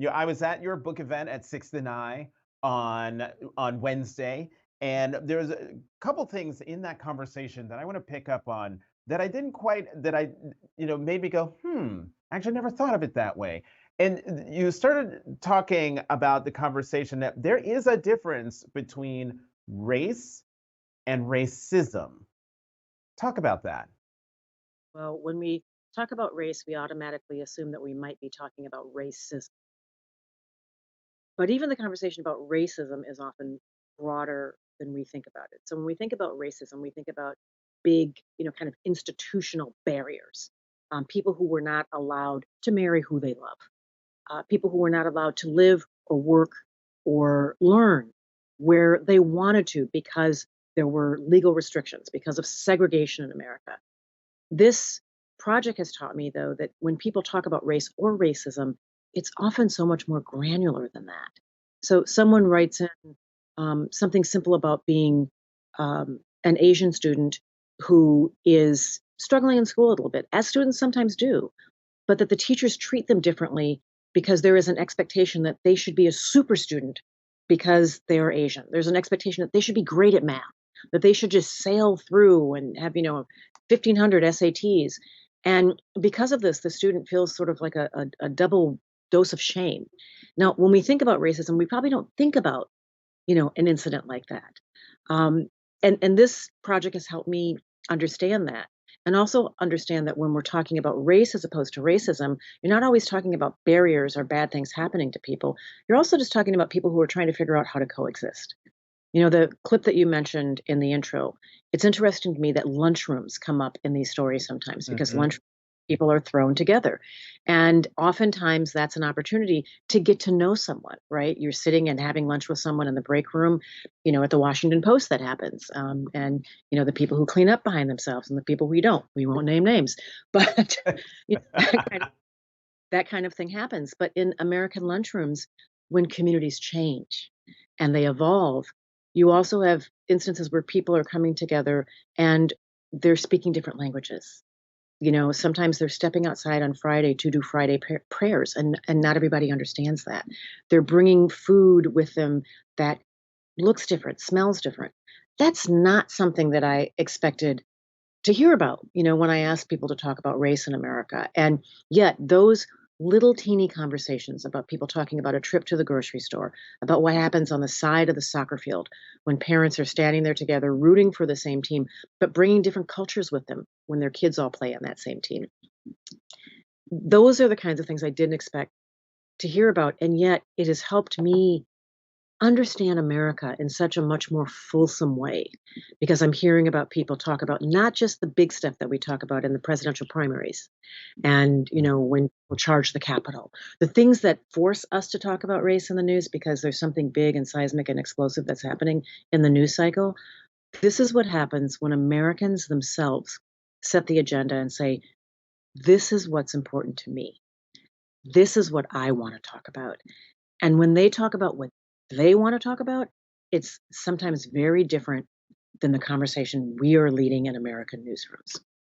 I was at your book event at Sixth and I on Wednesday, and there's a couple things in that conversation that I want to pick up on that I didn't quite that I made me go, actually never thought of it that way. And you started talking about the conversation that there is a difference between race and racism. Talk about that. Well, when we talk about race, we automatically assume that we might be talking about racism. But even the conversation about racism is often broader than we think about it. So when we think about racism, we think about big, kind of institutional barriers. People who were not allowed to marry who they love, people who were not allowed to live or work or learn where they wanted to because there were legal restrictions, because of segregation in America. This project has taught me, though, that when people talk about race or racism, it's often so much more granular than that. So someone writes in something simple about being an Asian student who is struggling in school a little bit, as students sometimes do, but that the teachers treat them differently because there is an expectation that they should be a super student because they are Asian. There's an expectation that they should be great at math, that they should just sail through and have, 1,500 SATs. And because of this, the student feels sort of like a double dose of shame. Now, when we think about racism, we probably don't think about, an incident like that. Um, and this project has helped me understand that. And also understand that when we're talking about race as opposed to racism, you're not always talking about barriers or bad things happening to people. You're also just talking about people who are trying to figure out how to coexist. The clip that you mentioned in the intro, it's interesting to me that lunchrooms come up in these stories sometimes because Mhm. lunch people are thrown together. And oftentimes that's an opportunity to get to know someone, right? You're sitting and having lunch with someone in the break room, at the Washington Post that happens. The people who clean up behind themselves and the people who don't. We won't name names, but that kind of thing happens. But in American lunchrooms, when communities change and they evolve, you also have instances where people are coming together and they're speaking different languages. Sometimes they're stepping outside on Friday to do Friday prayers, and not everybody understands that. They're bringing food with them that looks different, smells different. That's not something that I expected to hear about, when I ask people to talk about race in America. And yet, those little teeny conversations about people talking about a trip to the grocery store, about what happens on the side of the soccer field when parents are standing there together rooting for the same team, but bringing different cultures with them when their kids all play on that same team. Those are the kinds of things I didn't expect to hear about. And yet, it has helped me understand America in such a much more fulsome way because I'm hearing about people talk about not just the big stuff that we talk about in the presidential primaries and, when we'll charge the Capitol, the things that force us to talk about race in the news because there's something big and seismic and explosive that's happening in the news cycle. This is what happens when Americans themselves set the agenda and say, this is what's important to me. This is what I want to talk about. And when they talk about what they wanna talk about, it's sometimes very different than the conversation we are leading in American newsrooms.